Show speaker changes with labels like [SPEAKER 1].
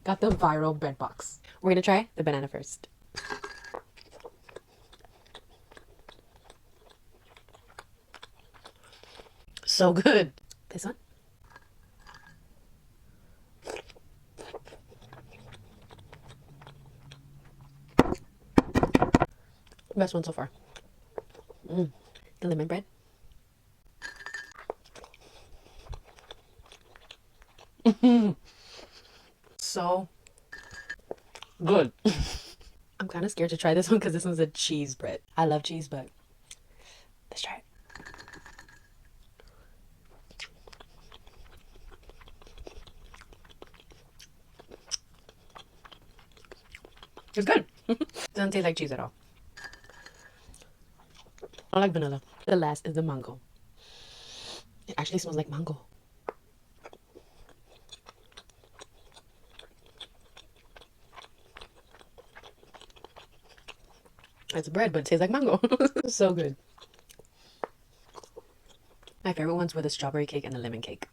[SPEAKER 1] Got the viral bread box. We're gonna try the banana first. So good. This one. Best one so far. The lemon bread. So good. I'm kind of scared to try this one because this one's a cheese bread. I love cheese, but let's try it. It's good. Doesn't taste like cheese at all. I like vanilla. The last is the mango. It actually smells like mango. It's bread, but it tastes like mango. So good. My favorite ones were the strawberry cake and the lemon cake.